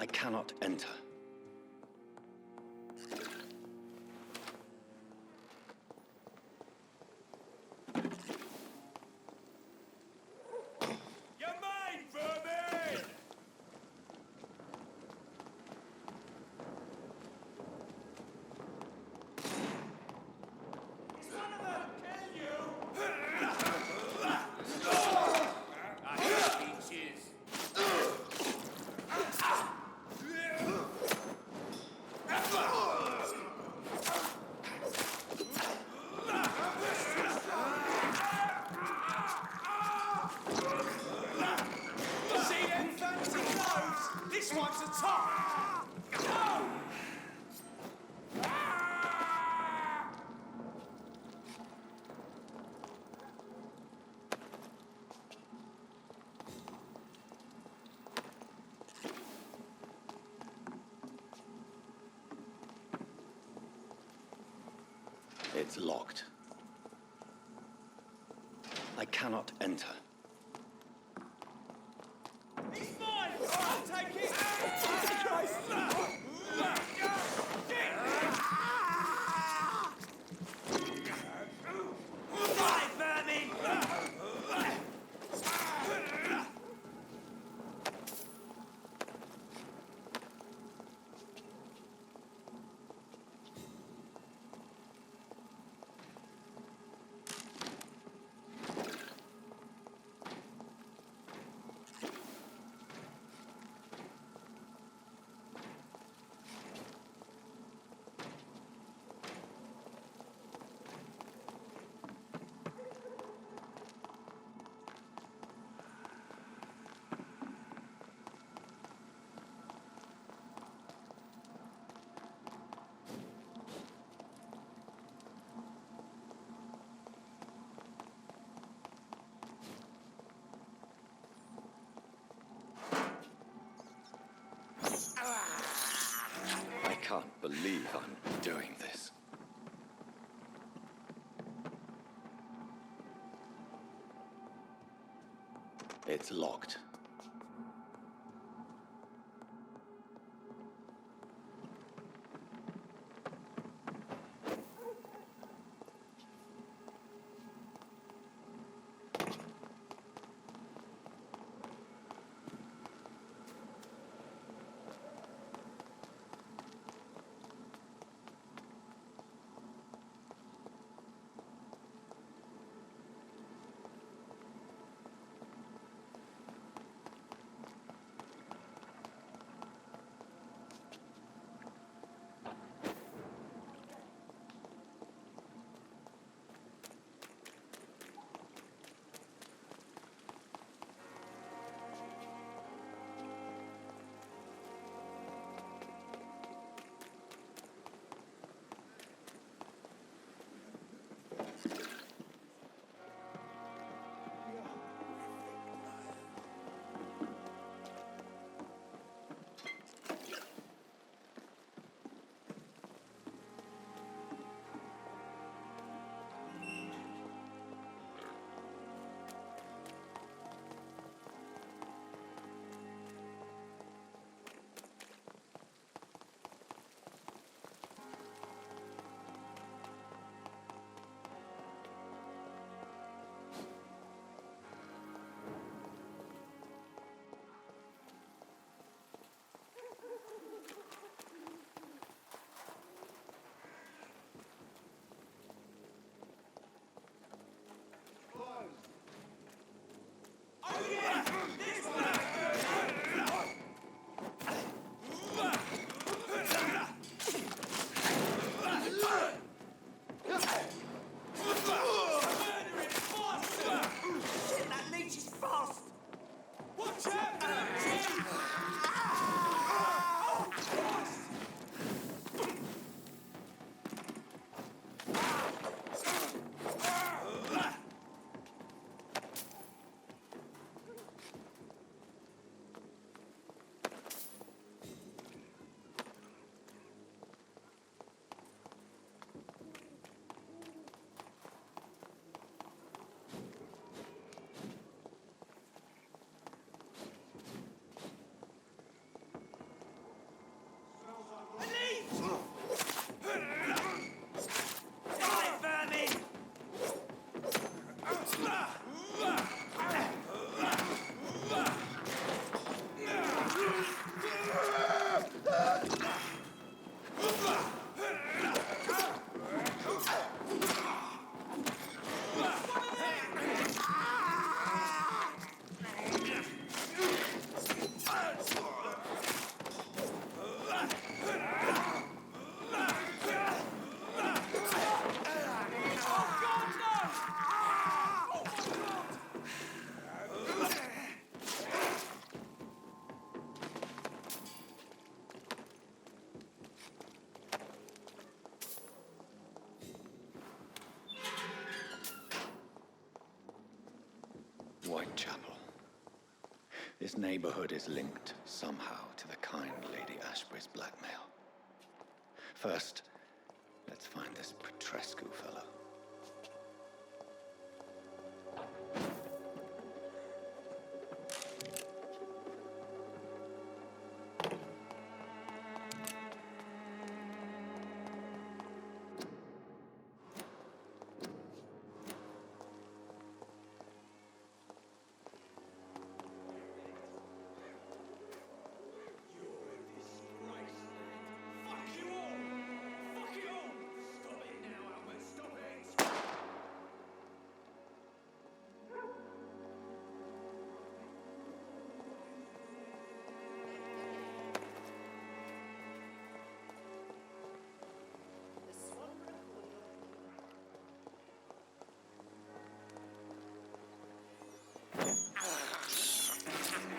I cannot enter. You're mine, vermin! It's one of them! Kill you! I hate beaches. See them fancy clothes? This one's a top! It's locked. I cannot enter. It's mine! I'll take it! Die, vermin! I can't believe I'm doing this. It's locked. That leech is fast! Watch out! This neighborhood is linked somehow to the kind Lady Ashbury's blackmail. First, let's find this Petrescu fellow.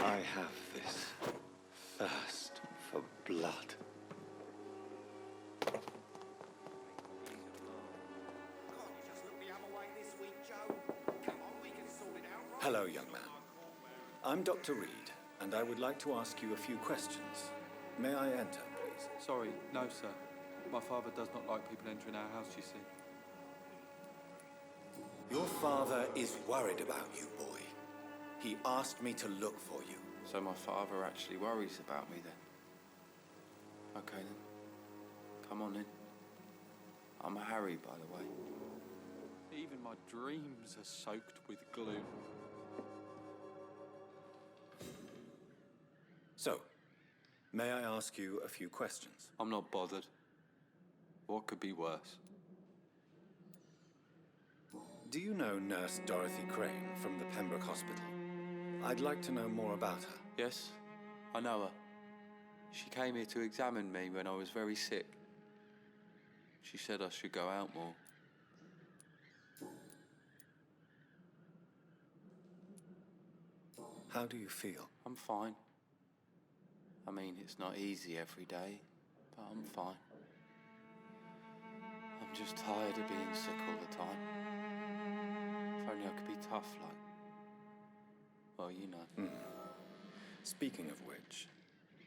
I have this thirst for blood. Hello, young man. I'm Dr. Reed, and I would like to ask you a few questions. May I enter, please? Sorry, no, sir. My father does not like people entering our house, you see. Your father is worried about you, boy. He asked me to look for you. So my father actually worries about me then? Okay then. Come on in. I'm Harry, by the way. Even my dreams are soaked with gloom. So, may I ask you a few questions? I'm not bothered. What could be worse? Do you know Nurse Dorothy Crane from the Pembroke Hospital? I'd like to know more about her. Yes, I know her. She came here to examine me when I was very sick. She said I should go out more. How do you feel? I'm fine. I mean, it's not easy every day, but I'm fine. I'm just tired of being sick all the time. If only I could be tough like... Well, you know. Speaking of which,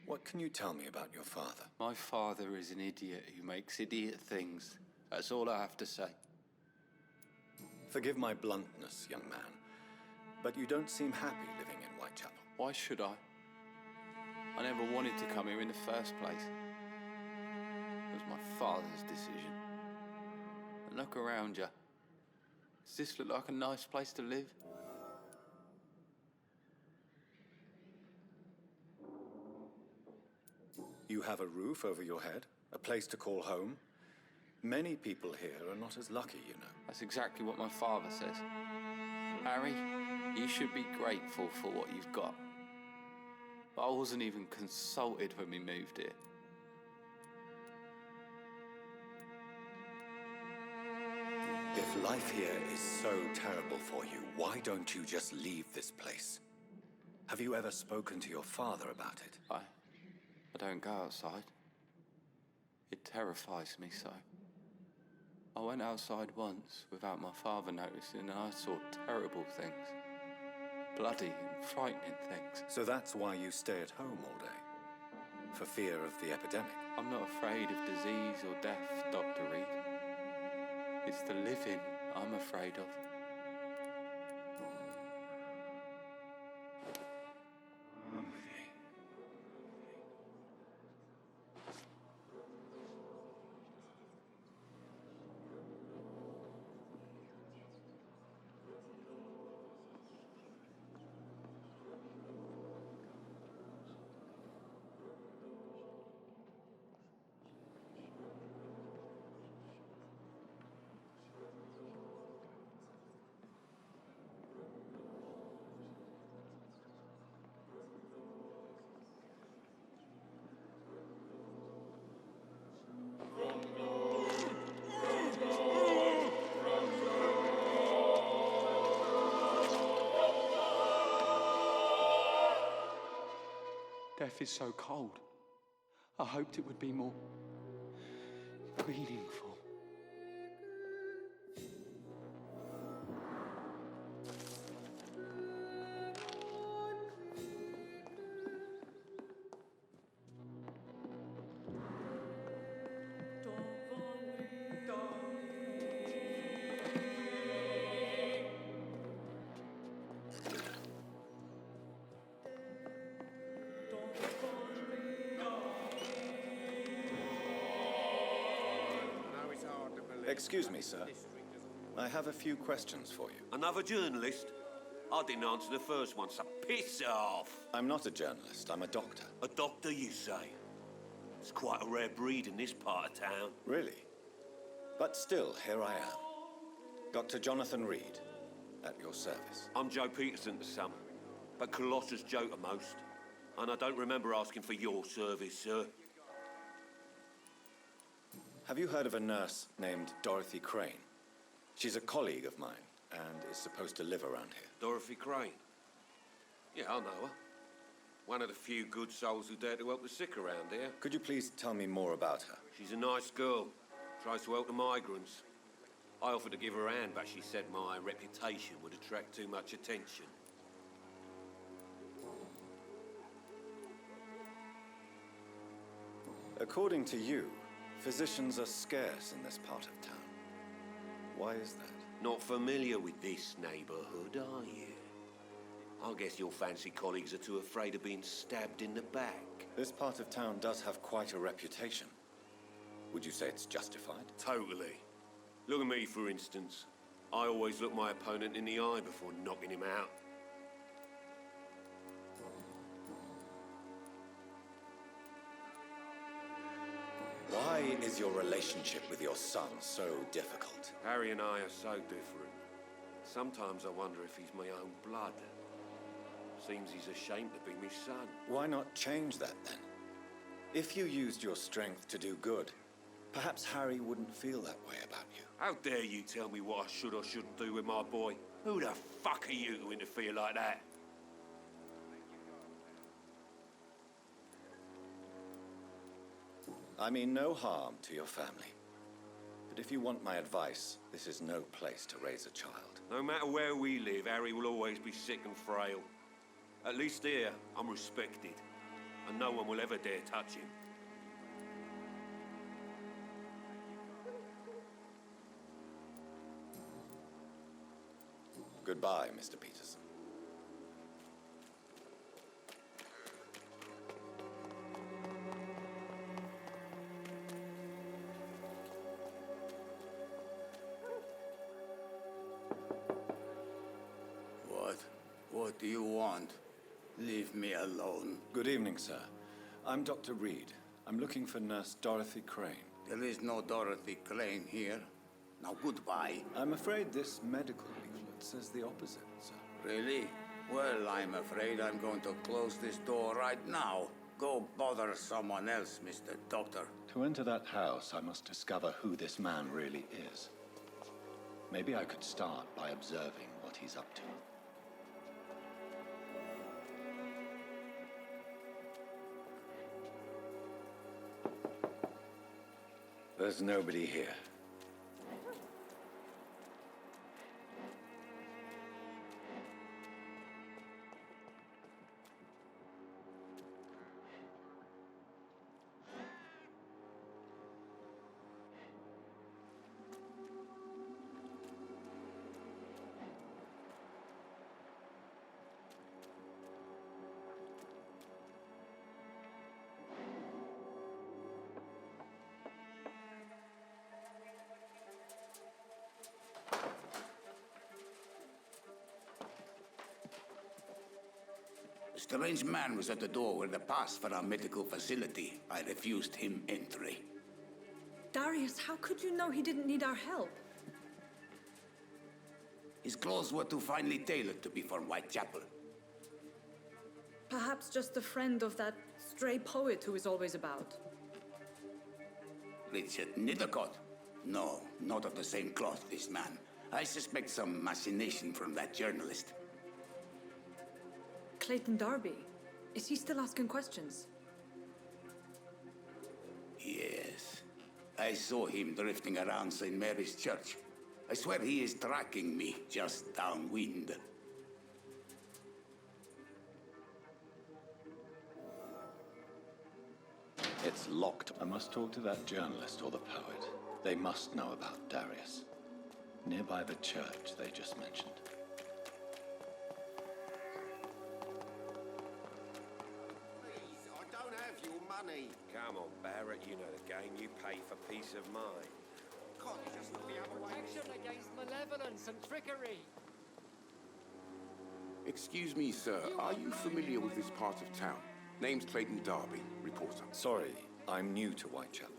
what can you tell me about your father? My father is an idiot who makes idiot things. That's all I have to say. Forgive my bluntness, young man, but you don't seem happy living in Whitechapel. Why should I? I never wanted to come here in the first place. It was my father's decision. And look around you. Does this look like a nice place to live? You have a roof over your head, a place to call home. Many people here are not as lucky, you know. That's exactly what my father says. Harry, you should be grateful for what you've got. But I wasn't even consulted when we moved here. If life here is so terrible for you, why don't you just leave this place? Have you ever spoken to your father about it? I don't go outside. It terrifies me so. I went outside once without my father noticing and I saw terrible things. Bloody and frightening things. So that's why you stay at home all day? For fear of the epidemic? I'm not afraid of disease or death, Dr. Reed. It's the living I'm afraid of. Death is so cold. I hoped it would be more meaningful. Excuse me, sir. I have a few questions for you. Another journalist? I didn't answer the first one, so piss off. I'm not a journalist, I'm a doctor. A doctor, you say? It's quite a rare breed in this part of town. Really? But still, here I am. Dr. Jonathan Reed, at your service. I'm Joe Peterson to some, but Colossus Joe to most. And I don't remember asking for your service, sir. Have you heard of a nurse named Dorothy Crane? She's a colleague of mine, and is supposed to live around here. Dorothy Crane? Yeah, I know her. One of the few good souls who dare to help the sick around here. Could you please tell me more about her? She's a nice girl. Tries to help the migrants. I offered to give her a hand, but she said my reputation would attract too much attention. According to you, physicians are scarce in this part of town. Why is that? Not familiar with this neighborhood, are you? I guess your fancy colleagues are too afraid of being stabbed in the back. This part of town does have quite a reputation. Would you say it's justified? Totally. Look at me, for instance. I always look my opponent in the eye before knocking him out. Why is your relationship with your son so difficult? Harry and I are so different. Sometimes I wonder if he's my own blood. Seems he's ashamed to be my son. Why not change that then? If you used your strength to do good, perhaps Harry wouldn't feel that way about you. How dare you tell me what I should or shouldn't do with my boy? Who the fuck are you to interfere like that? I mean no harm to your family. But if you want my advice, this is no place to raise a child. No matter where we live, Harry will always be sick and frail. At least here, I'm respected. And no one will ever dare touch him. Goodbye, Mr. Peterson. What do you want? Leave me alone. Good evening, sir. I'm Dr. Reed. I'm looking for Nurse Dorothy Crane. There is no Dorothy Crane here. Now, goodbye. I'm afraid this medical leaflet says the opposite, sir. Really? Well, I'm afraid I'm going to close this door right now. Go bother someone else, Mr. Doctor. To enter that house, I must discover who this man really is. Maybe I could start by observing what he's up to. There's nobody here. A strange man was at the door with a pass for our medical facility. I refused him entry. Darius, how could you know he didn't need our help? His clothes were too finely tailored to be for Whitechapel. Perhaps just a friend of that stray poet who is always about. Richard Nethercott? No, not of the same cloth, this man. I suspect some machination from that journalist. Clayton Darby. Is he still asking questions? Yes. I saw him drifting around St. Mary's Church. I swear he is tracking me just downwind. It's locked. I must talk to that journalist or the poet. They must know about Darius. Nearby the church they just mentioned. Please, I don't have your money. Come on, Barrett, you know the game. You pay for peace of mind. can't you just look the other way? Protection against malevolence and trickery. Excuse me, sir. Are you familiar with this part of town? Name's Clayton Darby, reporter. Sorry, I'm new to Whitechapel.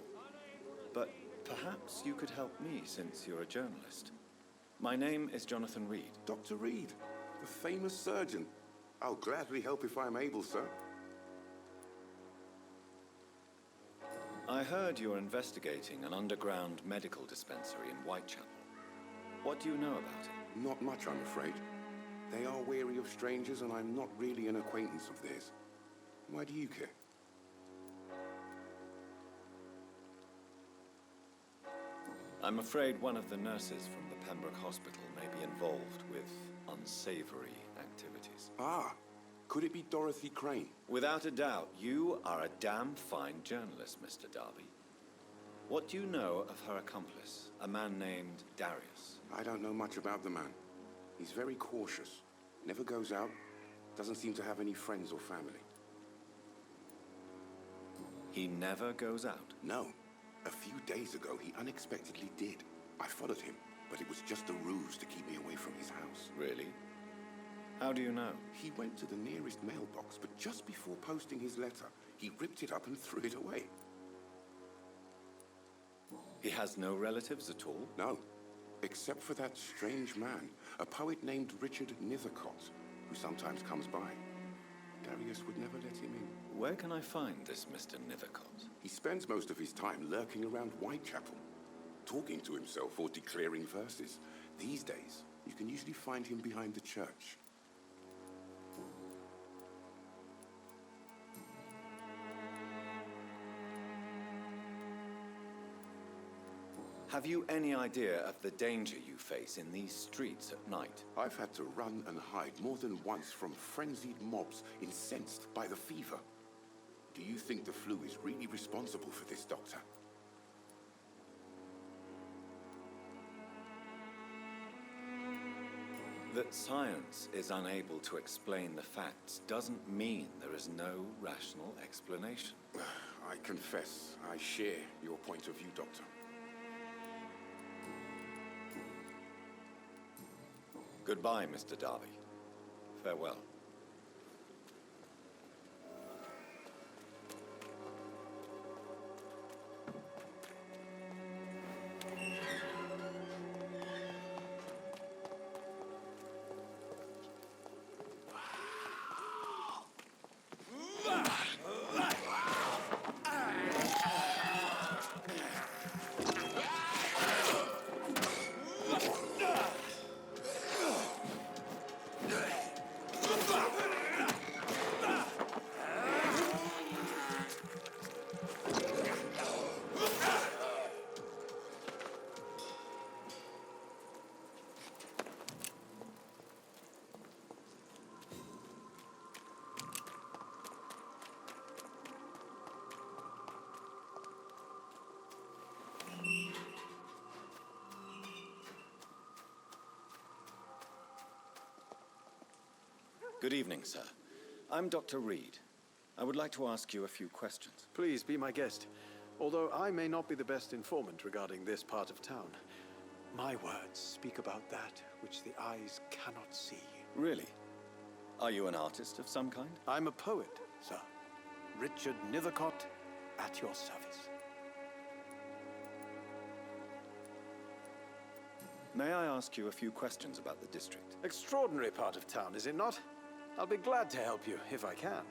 But perhaps you could help me since you're a journalist. My name is Jonathan Reed. Dr. Reed, the famous surgeon. I'll gladly help if I'm able, sir. I heard you're investigating an underground medical dispensary in Whitechapel. What do you know about it? Not much, I'm afraid. They are wary of strangers, and I'm not really an acquaintance of theirs. Why do you care? I'm afraid one of the nurses from the Pembroke Hospital may be involved with unsavory activities. Ah, could it be Dorothy Crane? Without a doubt, you are a damn fine journalist, Mr. Darby. What do you know of her accomplice, a man named Darius? I don't know much about the man. He's very cautious. Never goes out. Doesn't seem to have any friends or family. He never goes out? No. A few days ago, he unexpectedly did. I followed him, but it was just a ruse to keep me away from his house. Really? How do you know? He went to the nearest mailbox, but just before posting his letter, he ripped it up and threw it away. He has no relatives at all? No. Except for that strange man, a poet named Richard Nithercott, who sometimes comes by. Darius would never let him in. Where can I find this Mr. Nithercott? He spends most of his time lurking around Whitechapel, talking to himself or declaring verses. These days, you can usually find him behind the church. Have you any idea of the danger you face in these streets at night? I've had to run and hide more than once from frenzied mobs incensed by the fever. Do you think the flu is really responsible for this, Doctor? That science is unable to explain the facts doesn't mean there is no rational explanation. I confess, I share your point of view, Doctor. Goodbye, Mr. Darby. Farewell. Good evening, sir. I'm Dr. Reed. I would like to ask you a few questions. Please be my guest. Although I may not be the best informant regarding this part of town, my words speak about that which the eyes cannot see. Really? Are you an artist of some kind? I'm a poet, sir. Richard Nithercott, at your service. May I ask you a few questions about the district? Extraordinary part of town, is it not? I'll be glad to help you, if I can.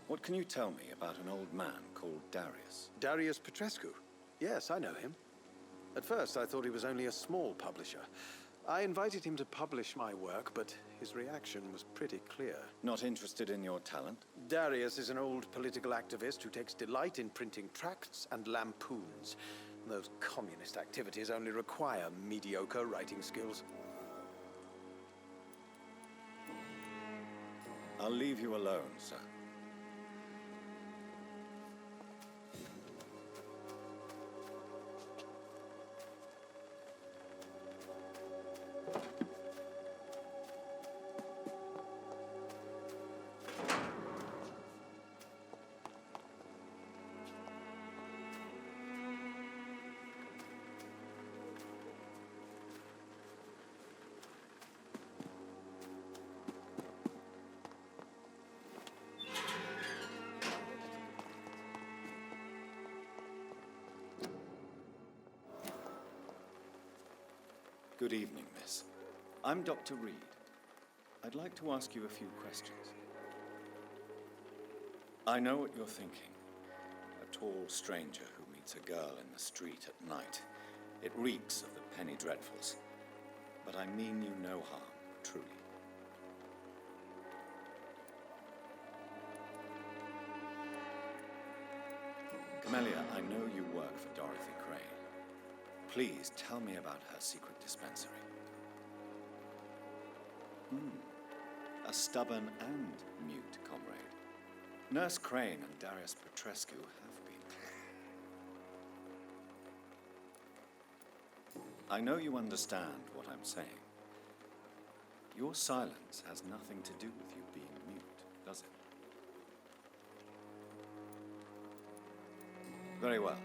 What can you tell me about an old man called Darius? Darius Petrescu. Yes, I know him. At first, I thought he was only a small publisher. I invited him to publish my work, but his reaction was pretty clear. Not interested in your talent? Darius is an old political activist who takes delight in printing tracts and lampoons. Those communist activities only require mediocre writing skills. I'll leave you alone, sir. Good evening, miss. I'm Dr. Reed. I'd like to ask you a few questions. I know what you're thinking. A tall stranger who meets a girl in the street at night. It reeks of the penny dreadfuls. But I mean you no harm, truly. Camellia, I know you work for Dorothy Crane. Please tell me about her secret dispensary. A stubborn and mute comrade. Nurse Crane and Darius Petrescu have been. I know you understand what I'm saying. Your silence has nothing to do with you being mute, does it? Very well.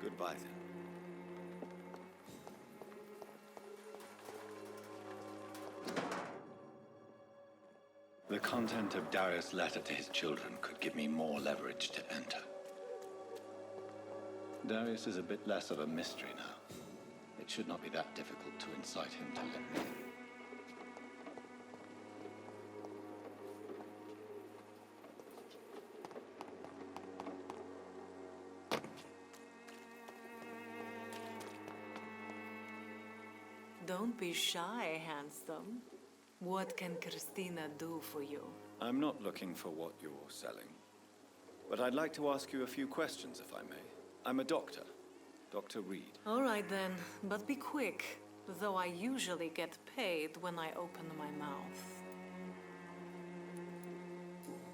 Goodbye then. The content of Darius' letter to his children could give me more leverage to enter. Darius is a bit less of a mystery now. It should not be that difficult to incite him to let me in. Don't be shy, handsome. What can Christina do for you? I'm not looking for what you're selling. But I'd like to ask you a few questions, if I may. I'm a doctor. Dr. Reed. All right then, but be quick. Though I usually get paid when I open my mouth.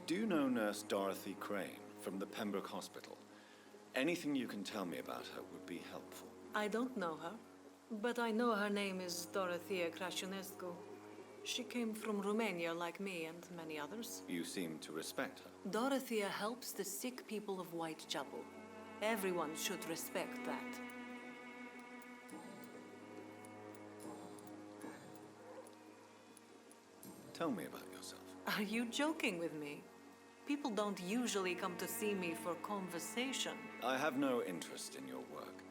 Do you know Nurse Dorothy Crane from the Pembroke Hospital? Anything you can tell me about her would be helpful. I don't know her, but I know her name is Dorothea Crăciunescu. She came from Romania like me and many others. You seem to respect her. Dorothea helps the sick people of Whitechapel. Everyone should respect that. Tell me about yourself. Are you joking with me? People don't usually come to see me for conversation. I have no interest in your work.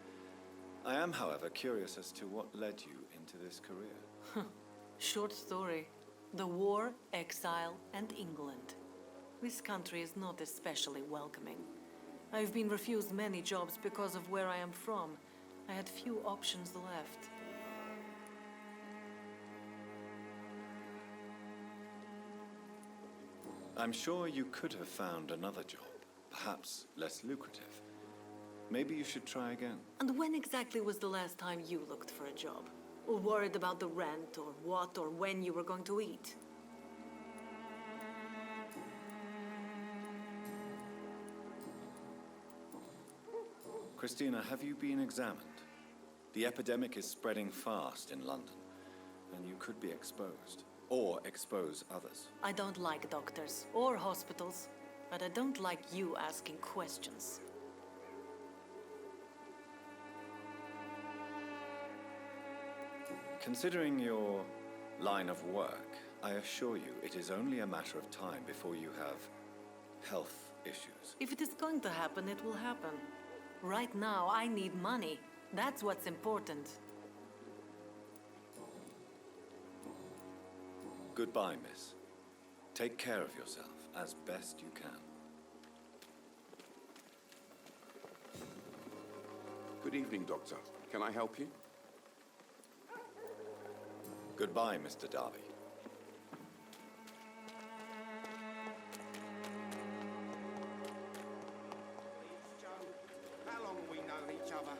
I am, however, curious as to what led you into this career. Short story. The war, exile, and England. This country is not especially welcoming. I've been refused many jobs because of where I am from. I had few options left. I'm sure you could have found another job, perhaps less lucrative. Maybe you should try again. And when exactly was the last time you looked for a job? Or worried about the rent, or what, or when you were going to eat? Christina, have you been examined? The epidemic is spreading fast in London, and you could be exposed, or expose others. I don't like doctors or hospitals, but I don't like you asking questions. Considering your line of work, I assure you it is only a matter of time before you have health issues. If it is going to happen, it will happen. Right now, I need money. That's what's important. Goodbye, miss. Take care of yourself as best you can. Good evening, Doctor. Can I help you? Goodbye, Mr. Darby. Joe, how long have we known each other?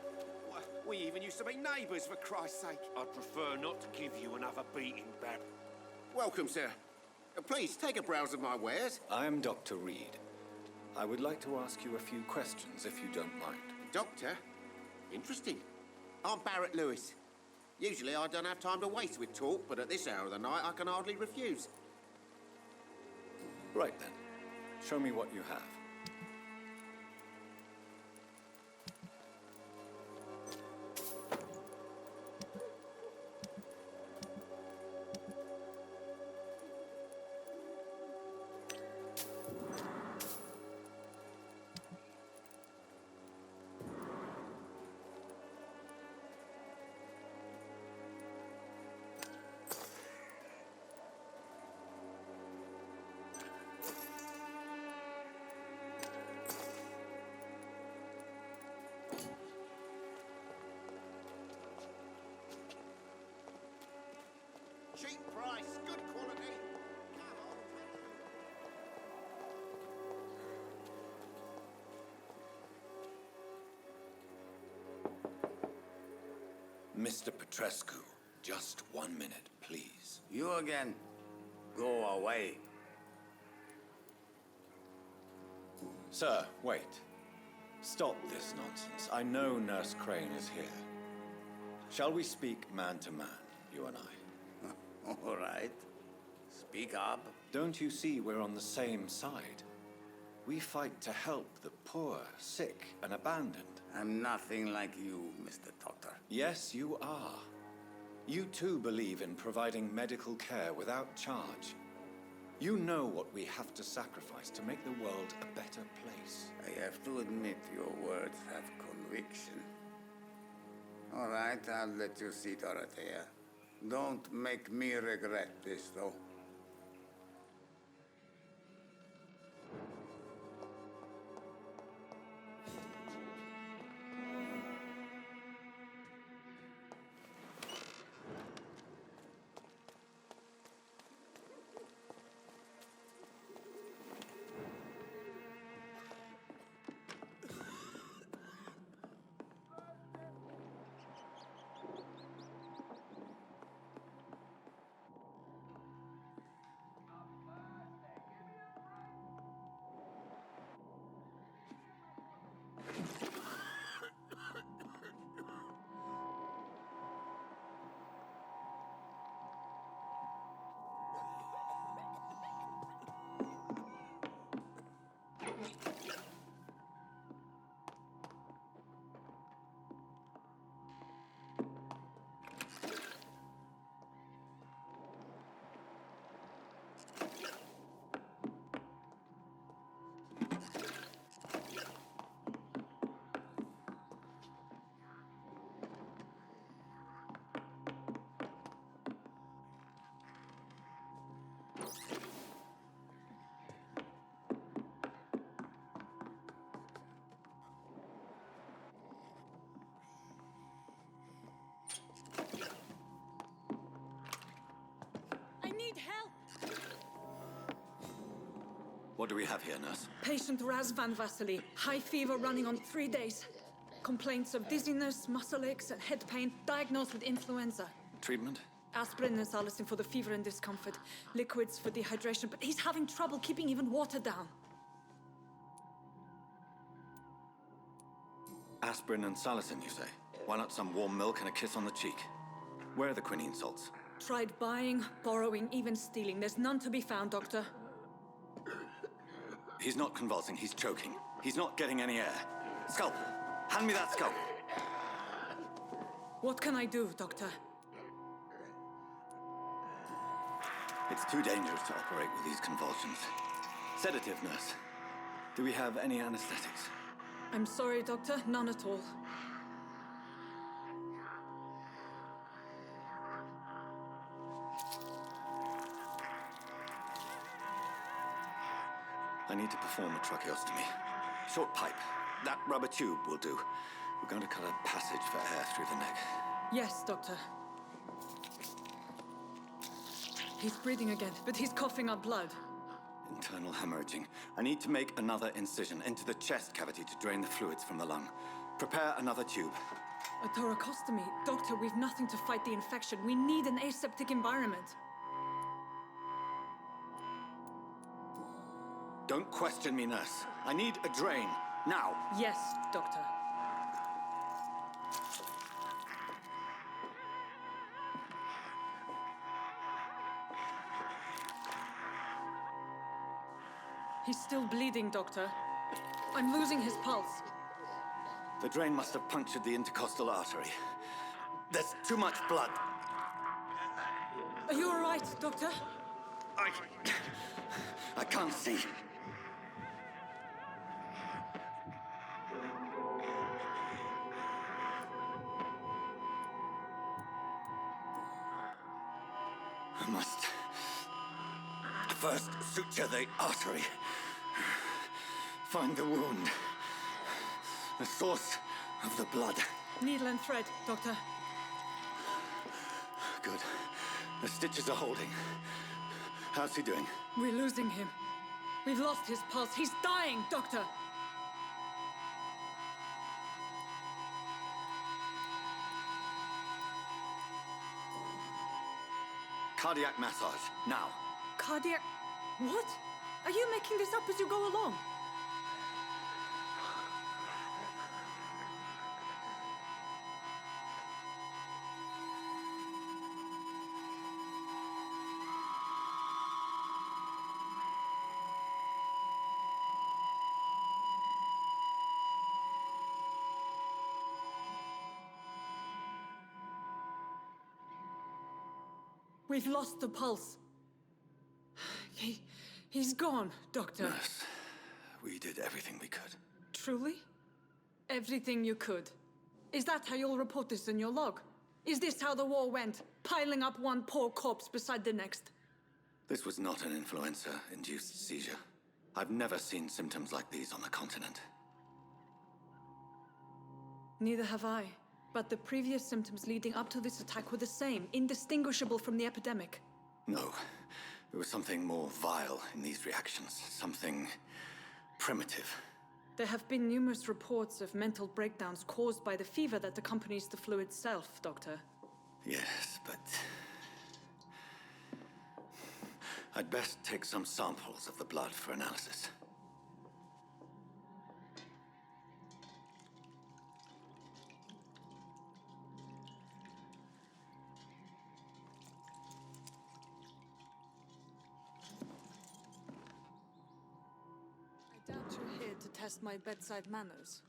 We even used to be neighbours, for Christ's sake. I'd prefer not to give you another beating, Bab. Welcome, sir. Please, take a browse of my wares. I am Dr. Reed. I would like to ask you a few questions, if you don't mind. Doctor? Interesting. I'm Barrett Lewis. Usually I don't have time to waste with talk, but at this hour of the night I can hardly refuse. Right then. Show me what you have. Mr. Petrescu, just 1 minute, please. You again. Go away. Sir, wait. Stop this nonsense. I know Nurse Crane is here. Shall we speak man to man, you and I? All right. Speak up. Don't you see we're on the same side? We fight to help the poor, sick, and abandoned. I'm nothing like you, Mr. Doctor. Yes, you are. You too believe in providing medical care without charge. You know what we have to sacrifice to make the world a better place. I have to admit your words have conviction. All right, I'll let you see, Dorothea. Don't make me regret this, though. What do we have here, nurse? Patient Raz Van Vasily. High fever running on 3 days. Complaints of dizziness, muscle aches, and head pain. Diagnosed with influenza. Treatment? Aspirin and salicin for the fever and discomfort. Liquids for dehydration, but he's having trouble keeping even water down. Aspirin and salicin, you say? Why not some warm milk and a kiss on the cheek? Where are the quinine salts? Tried buying, borrowing, even stealing. There's none to be found, Doctor. He's not convulsing, he's choking. He's not getting any air. Scalpel! Hand me that scalpel! What can I do, Doctor? It's too dangerous to operate with these convulsions. Sedative, nurse. Do we have any anesthetics? I'm sorry, Doctor. None at all. I need to perform a tracheostomy. Short pipe. That rubber tube will do. We're going to cut a passage for air through the neck. Yes, Doctor. He's breathing again, but he's coughing up blood. Internal hemorrhaging. I need to make another incision into the chest cavity to drain the fluids from the lung. Prepare another tube. A thoracostomy. Doctor, we've nothing to fight the infection. We need an aseptic environment. Don't question me, nurse. I need a drain. Now. Yes, Doctor. He's still bleeding, Doctor. I'm losing his pulse. The drain must have punctured the intercostal artery. There's too much blood. Are you all right, Doctor? I can't see. I must first suture the artery. Find the wound. The source of the blood. Needle and thread, Doctor. Good. The stitches are holding. How's he doing? We're losing him. We've lost his pulse. He's dying, Doctor. Cardiac massage, now. Cardiac... What? Are you making this up as you go along? We've lost the pulse. He's gone, Doctor. Nurse, we did everything we could. Truly? Everything you could. Is that how you'll report this in your log? Is this how the war went? Piling up one poor corpse beside the next? This was not an influenza-induced seizure. I've never seen symptoms like these on the continent. Neither have I. But the previous symptoms leading up to this attack were the same, indistinguishable from the epidemic. No. There was something more vile in these reactions. Something primitive. There have been numerous reports of mental breakdowns caused by the fever that accompanies the flu itself, Doctor. Yes, but... I'd best take some samples of the blood for analysis. I doubt you're here to test my bedside manners.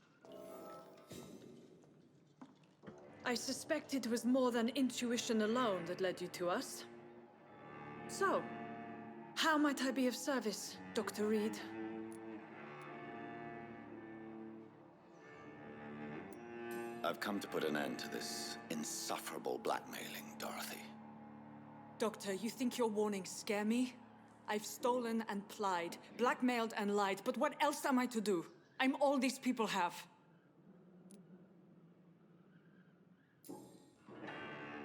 I suspect it was more than intuition alone that led you to us. So, how might I be of service, Dr. Reed? I've come to put an end to this insufferable blackmailing, Dorothy. Doctor, you think your warnings scare me? I've stolen and plied, blackmailed and lied, but what else am I to do? I'm all these people have.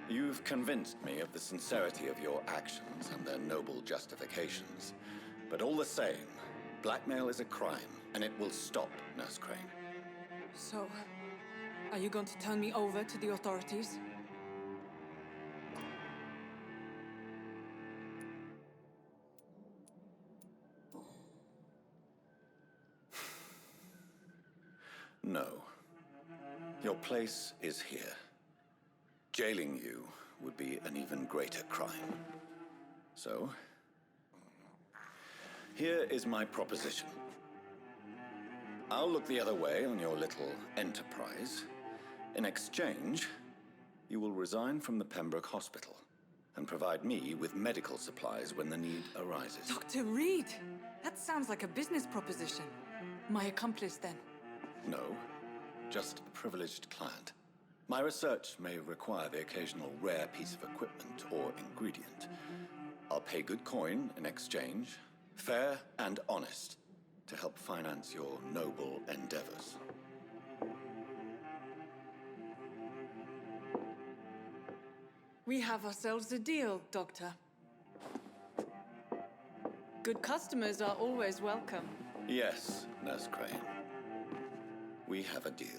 You've convinced me of the sincerity of your actions and their noble justifications. But all the same, blackmail is a crime, and it will stop, Nurse Crane. So, are you going to turn me over to the authorities? No. Your place is here. Jailing you would be an even greater crime. So, here is my proposition. I'll look the other way on your little enterprise. In exchange, you will resign from the Pembroke Hospital and provide me with medical supplies when the need arises. Dr. Reed! That sounds like a business proposition. My accomplice, then? No, just a privileged client. My research may require the occasional rare piece of equipment or ingredient. I'll pay good coin in exchange, fair and honest, to help finance your noble endeavors. We have ourselves a deal, Doctor. Good customers are always welcome. Yes, Nurse Crane. We have a deal.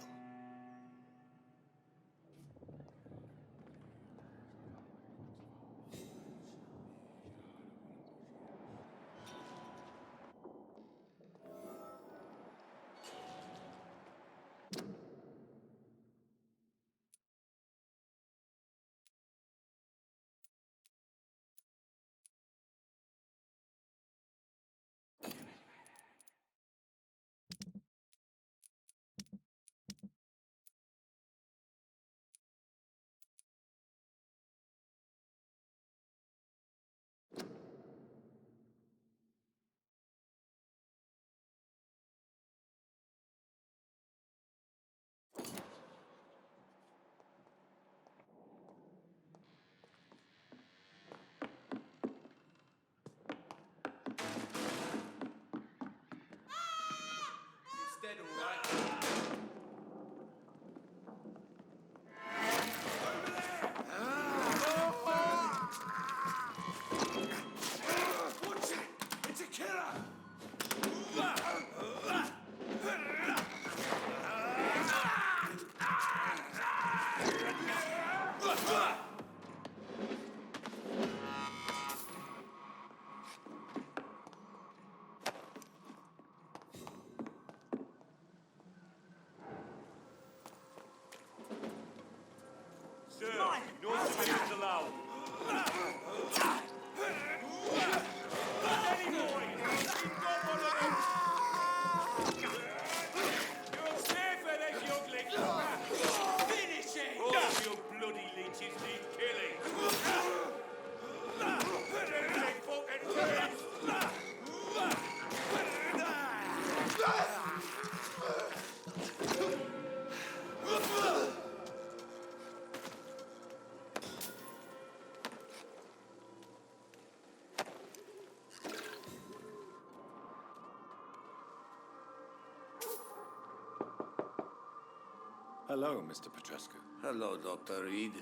Hello, Mr. Petrescu. Hello, Dr. Reed.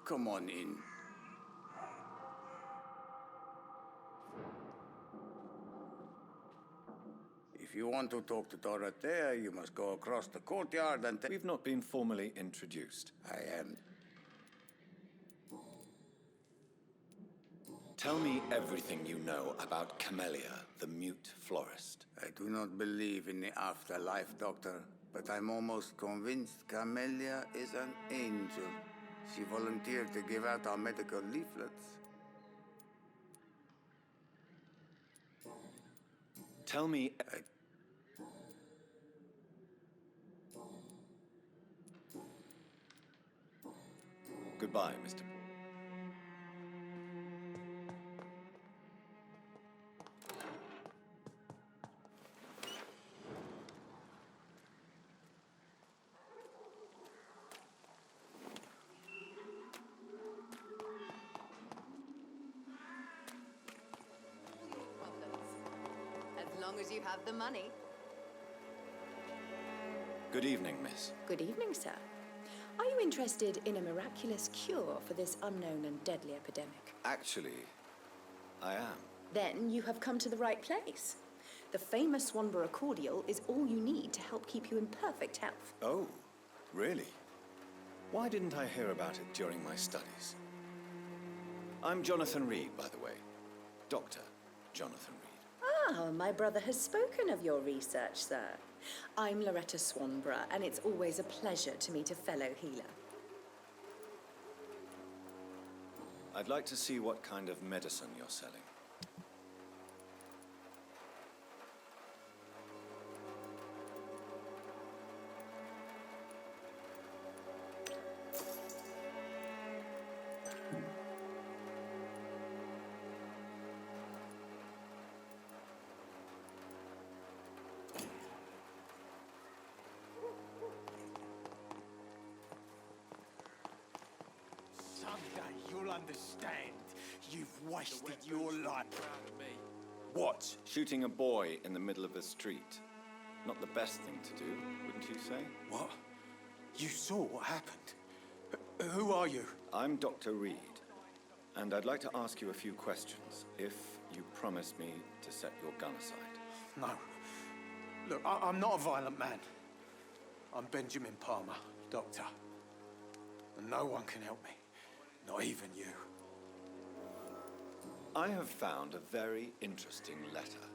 Come on in. If you want to talk to Dorothea, you must go across the courtyard and... We've not been formally introduced. I am... Tell me everything you know about Camellia, the mute florist. I do not believe in the afterlife, Doctor, but I'm almost convinced Camellia is an angel. She volunteered to give out our medical leaflets. Tell me... Goodbye, Mr. As long as you have the money. Good evening, miss. Good evening, sir. Are you interested in a miraculous cure for this unknown and deadly epidemic? Actually, I am. Then you have come to the right place. The famous Swanborough cordial is all you need to help keep you in perfect health. Oh, really? Why didn't I hear about it during my studies? I'm Jonathan Reed, by the way. Dr. Jonathan Reed. Ah, my brother has spoken of your research, sir. I'm Loretta Swanborough, and it's always a pleasure to meet a fellow healer. I'd like to see what kind of medicine you're selling. Someday you'll understand. You've wasted your life. What? Shooting a boy in the middle of the street. Not the best thing to do, wouldn't you say? What? You saw what happened. Who are you? I'm Dr. Reed, and I'd like to ask you a few questions, if you promise me to set your gun aside. No. Look, I'm not a violent man. I'm Benjamin Palmer, doctor. And no one can help me. Not even you. I have found a very interesting letter.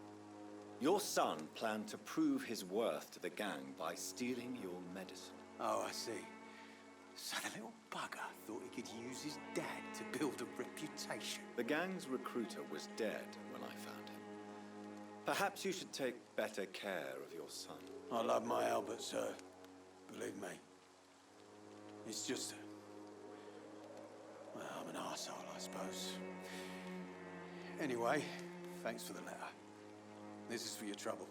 Your son planned to prove his worth to the gang by stealing your medicine. Oh, I see. So the little bugger thought he could use his dad to build a reputation. The gang's recruiter was dead when I found him. Perhaps you should take better care of your son. I love my Albert, sir. Believe me. It's just... well, I'm an arsehole, I suppose. Anyway, thanks for the letter. This is for your trouble.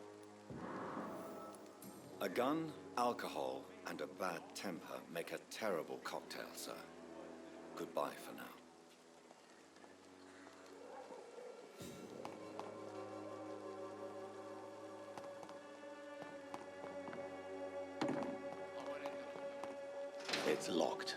A gun, alcohol, and a bad temper make a terrible cocktail, sir. Goodbye for now. It's locked.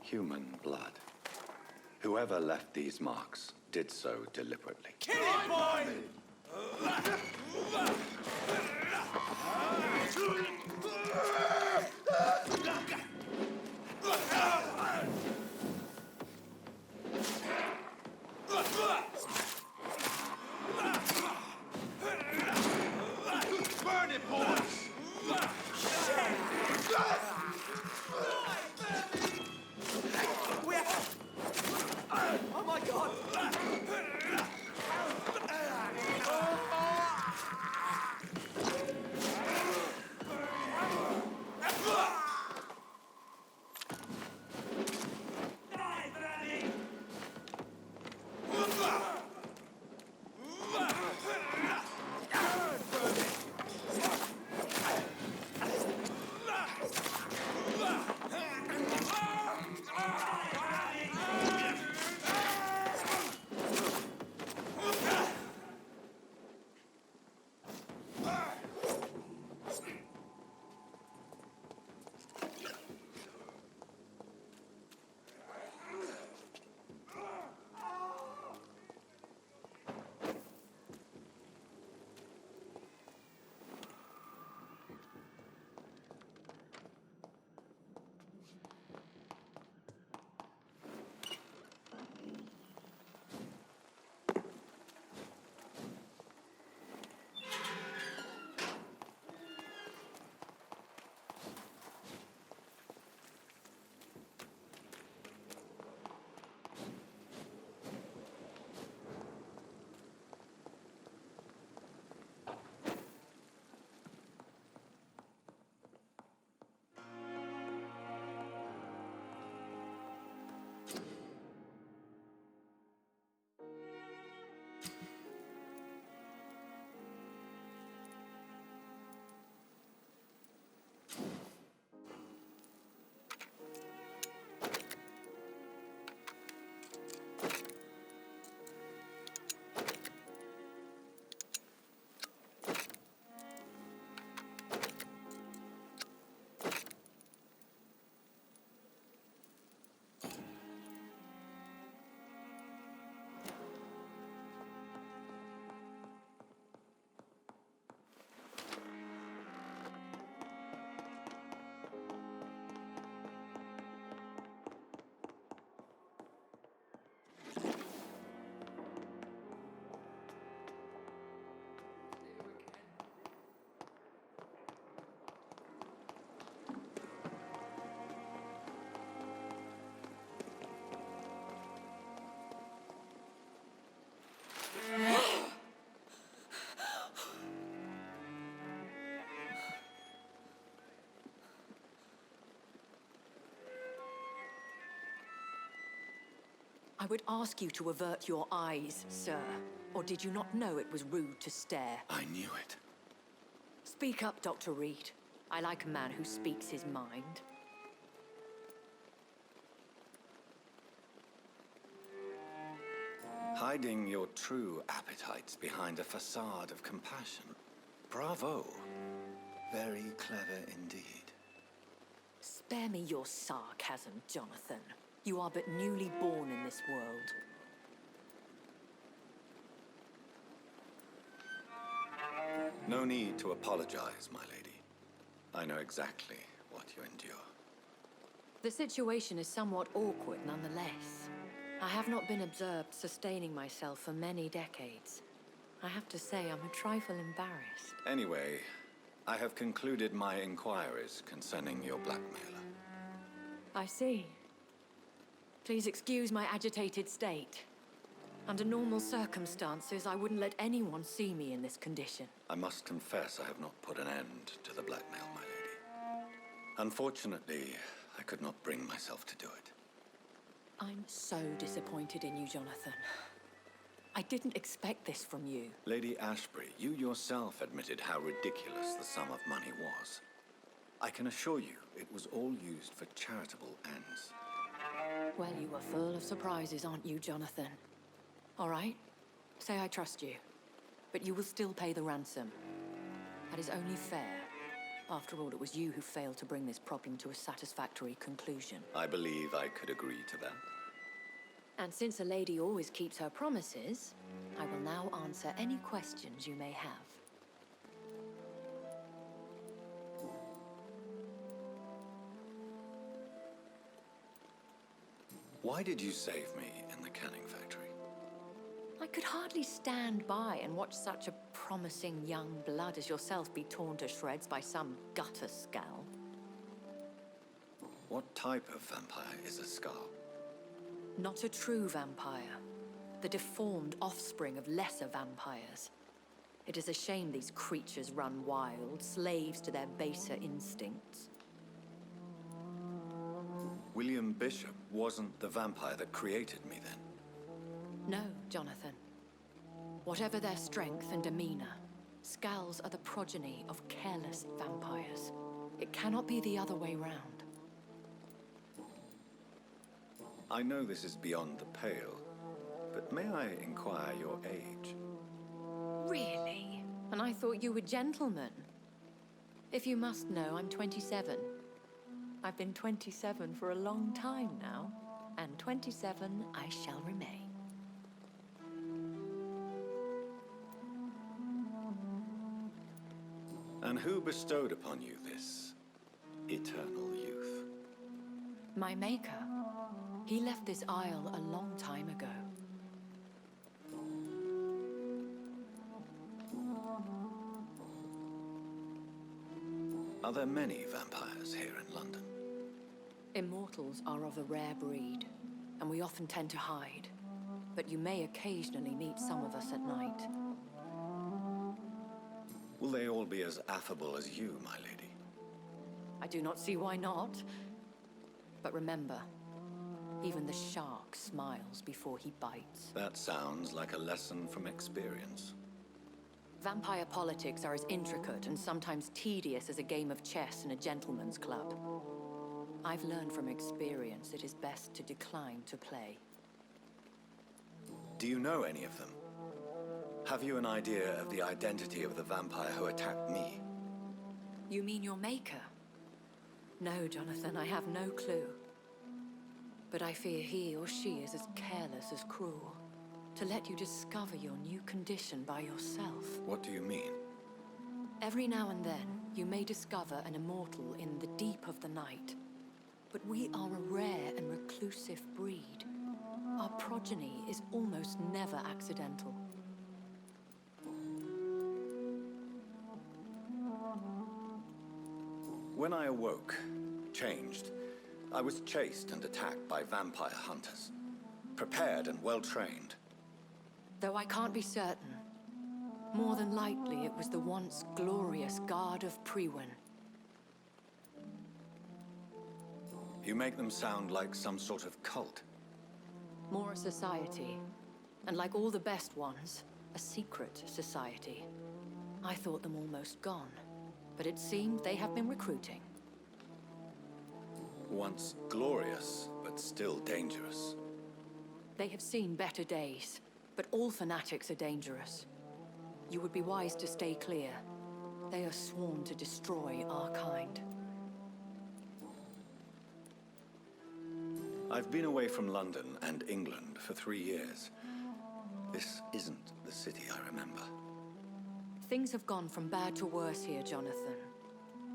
Human blood. Whoever left these marks did so deliberately. Kill it, boy! Burn it, boys! I would ask you to avert your eyes, sir. Or did you not know it was rude to stare? I knew it. Speak up, Dr. Reed. I like a man who speaks his mind. Hiding your true appetites behind a facade of compassion. Bravo. Very clever indeed. Spare me your sarcasm, Jonathan. You are but newly born in this world. No need to apologize, my lady. I know exactly what you endure. The situation is somewhat awkward nonetheless. I have not been observed sustaining myself for many decades. I have to say I'm a trifle embarrassed. Anyway, I have concluded my inquiries concerning your blackmailer. I see. Please excuse my agitated state. Under normal circumstances, I wouldn't let anyone see me in this condition. I must confess I have not put an end to the blackmail, my lady. Unfortunately, I could not bring myself to do it. I'm so disappointed in you, Jonathan. I didn't expect this from you. Lady Ashbury, you yourself admitted how ridiculous the sum of money was. I can assure you it was all used for charitable ends. Well, you were full of surprises, aren't you, Jonathan? All right, say I trust you, but you will still pay the ransom. That is only fair. After all, it was you who failed to bring this problem to a satisfactory conclusion. I believe I could agree to that. And since a lady always keeps her promises, I will now answer any questions you may have. Why did you save me in the canning factory? I could hardly stand by and watch such a promising young blood as yourself be torn to shreds by some gutter scowl. What type of vampire is a skull? Not a true vampire. The deformed offspring of lesser vampires. It is a shame these creatures run wild, slaves to their baser instincts. William Bishop wasn't the vampire that created me then? No, Jonathan. Whatever their strength and demeanor, Skulls are the progeny of careless vampires. It cannot be the other way round. I know this is beyond the pale, but may I inquire your age? Really? And I thought you were gentlemen. If you must know, I'm 27. I've been 27 for a long time now, and 27 I shall remain. And who bestowed upon you this eternal youth? My maker. He left this isle a long time ago. Are there many vampires here in London? Immortals are of a rare breed, and we often tend to hide. But you may occasionally meet some of us at night. Will they all be as affable as you, my lady? I do not see why not. But remember, even the shark smiles before he bites. That sounds like a lesson from experience. Vampire politics are as intricate and sometimes tedious as a game of chess in a gentleman's club. I've learned from experience it is best to decline to play. Do you know any of them? Have you an idea of the identity of the vampire who attacked me? You mean your maker? No, Jonathan, I have no clue. But I fear he or she is as careless as cruel. To let you discover your new condition by yourself. What do you mean? Every now and then, you may discover an immortal in the deep of the night. But we are a rare and reclusive breed. Our progeny is almost never accidental. When I awoke, changed, I was chased and attacked by vampire hunters. Prepared and well-trained. Though I can't be certain, more than likely it was the once glorious Guard of Priwen. You make them sound like some sort of cult. more a society. And like all the best ones, a secret society. I thought them almost gone, but it seemed they have been recruiting. Once glorious, but still dangerous. They have seen better days, but all fanatics are dangerous. You would be wise to stay clear. They are sworn to destroy our kind. I've been away from London and England for 3 years. This isn't the city I remember. Things have gone from bad to worse here, Jonathan.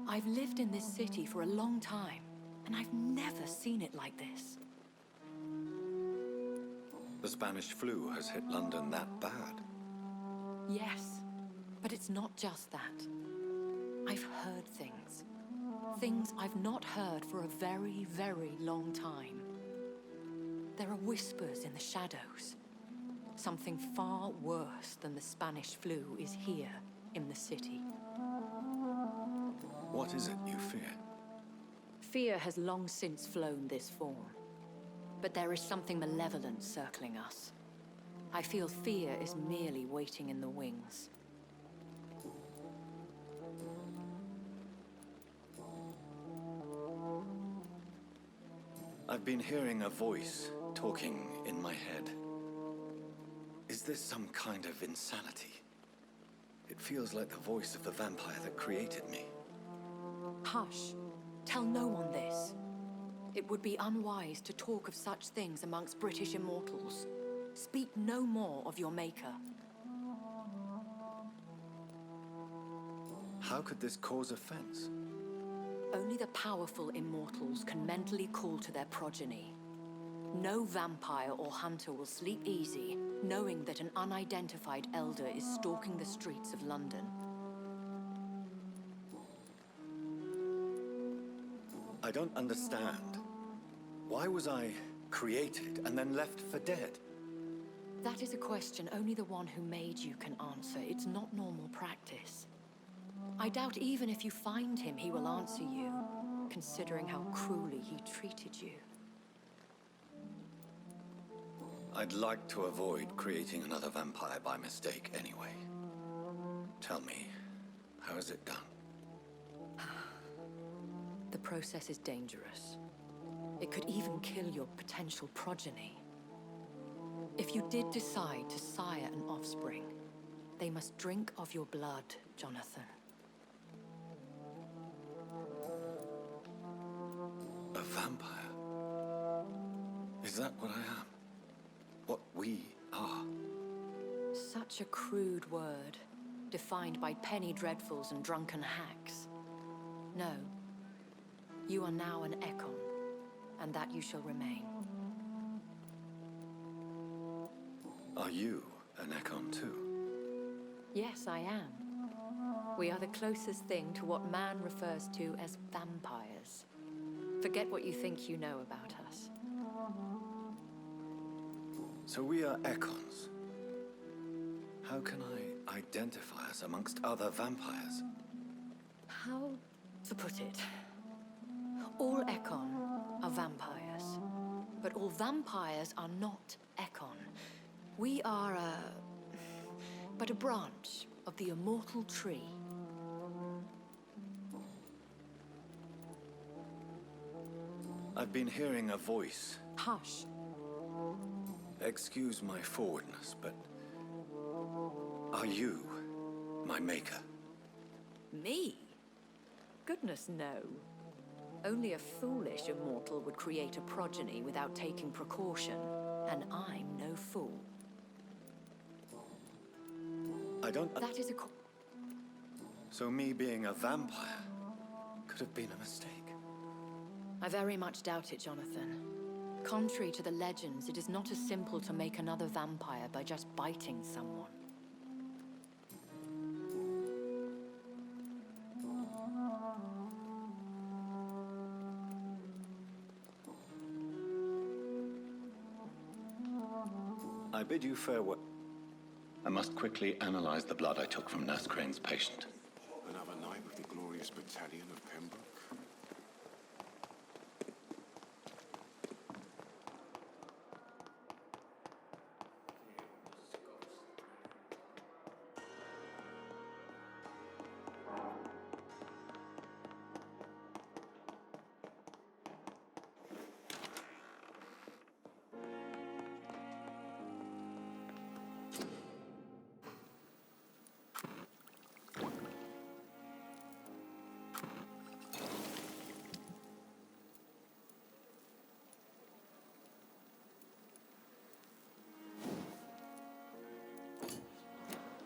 I've lived in this city for a long time, and I've never seen it like this. The Spanish flu has hit London that bad. Yes, but it's not just that. I've heard things. Things I've not heard for a very, very long time. There are whispers in the shadows. Something far worse than the Spanish flu is here in the city. What is it you fear? Fear has long since flown this form. But there is something malevolent circling us. I feel fear is merely waiting in the wings. I've been hearing a voice talking in my head. Is this some kind of insanity? It feels like the voice of the vampire that created me. Hush. Tell no one this. It would be unwise to talk of such things amongst British immortals. Speak no more of your maker. How could this cause offense? Only the powerful immortals can mentally call to their progeny. No vampire or hunter will sleep easy, knowing that an unidentified elder is stalking the streets of London. I don't understand. Why was I created and then left for dead? That is a question only the one who made you can answer. It's not normal practice. I doubt even if you find him, he will answer you, considering how cruelly he treated you. I'd like to avoid creating another vampire by mistake anyway. Tell me, how is it done? The process is dangerous. It could even kill your potential progeny. If you did decide to sire an offspring, they must drink of your blood, Jonathan. A vampire? Is that what I am? What we are? Such a crude word, defined by penny dreadfuls and drunken hacks. No. You are now an Ekon, and that you shall remain. Are you an Ekon too? Yes, I am. We are the closest thing to what man refers to as vampires. Forget what you think you know about us. So we are Ekons. How can I identify us amongst other vampires? How to put it? All Ekon are vampires. But all vampires are not Ekon. We are but a branch of the immortal tree. I've been hearing a voice. Hush. Excuse my forwardness, but are you my maker? Me? Goodness, no. Only a foolish immortal would create a progeny without taking precaution, and I'm no fool. I don't... That is a... So me being a vampire could have been a mistake. I very much doubt it, Jonathan. Contrary to the legends, it is not as simple to make another vampire by just biting someone. I bid you farewell. I must quickly analyze the blood I took from Nurse Crane's patient. Another night with the glorious battalion of Pembroke.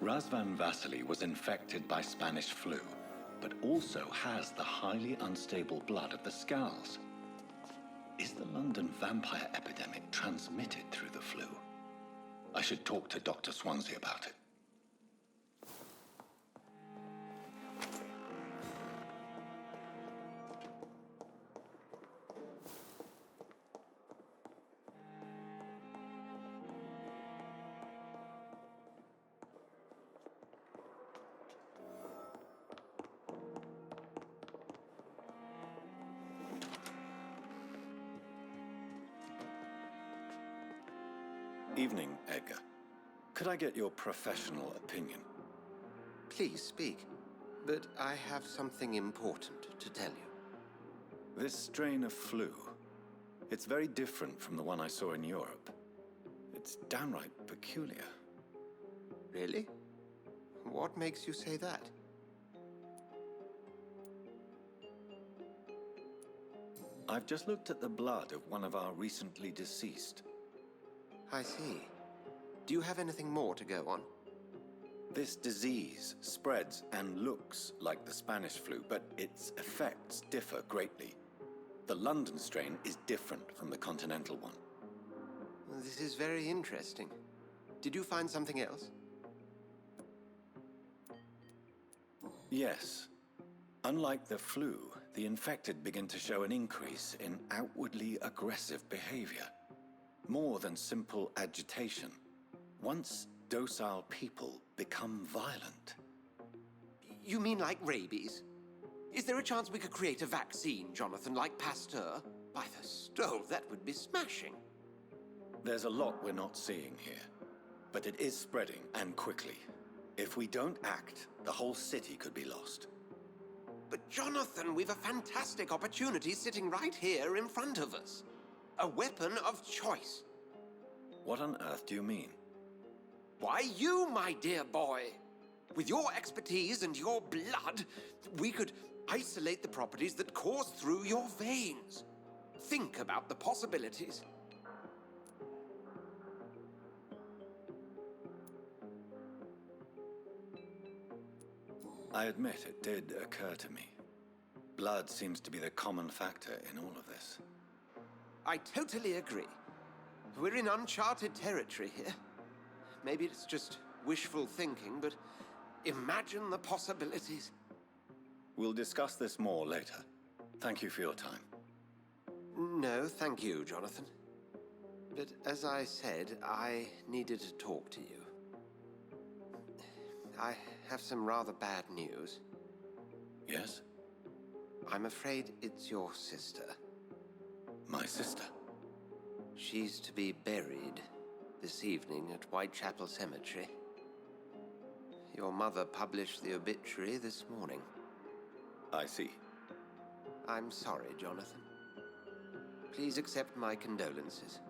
Razvan Vasily was infected by Spanish flu, but also has the highly unstable blood of the Scowls. Is the London vampire epidemic transmitted through the flu? I should talk to Dr. Swansea about it. Evening, Edgar. Could I get your professional opinion? Please speak, but I have something important to tell you. This strain of flu, it's very different from the one I saw in Europe. It's downright peculiar. Really? What makes you say that? I've just looked at the blood of one of our recently deceased. I see. Do you have anything more to go on? This disease spreads and looks like the Spanish flu, but its effects differ greatly. The London strain is different from the continental one. This is very interesting. Did you find something else? Yes. Unlike the flu, the infected begin to show an increase in outwardly aggressive behavior. More than simple agitation. Once docile people become violent. You mean like rabies? Is there a chance we could create a vaccine, Jonathan, like Pasteur? By the stove, that would be smashing. There's a lot we're not seeing here. But it is spreading, and quickly. If we don't act, the whole city could be lost. But Jonathan, we've a fantastic opportunity sitting right here in front of us. A weapon of choice. What on earth do you mean? Why, you, my dear boy. With your expertise and your blood, we could isolate the properties that course through your veins. Think about the possibilities. I admit it did occur to me. Blood seems to be the common factor in all of this. I totally agree. We're in uncharted territory here. Maybe it's just wishful thinking, but imagine the possibilities. We'll discuss this more later. Thank you for your time. No, thank you, Jonathan. But as I said, I needed to talk to you. I have some rather bad news. Yes? I'm afraid it's your sister. My sister? She's to be buried this evening at Whitechapel Cemetery. Your mother published the obituary this morning. I see. I'm sorry, Jonathan. Please accept my condolences.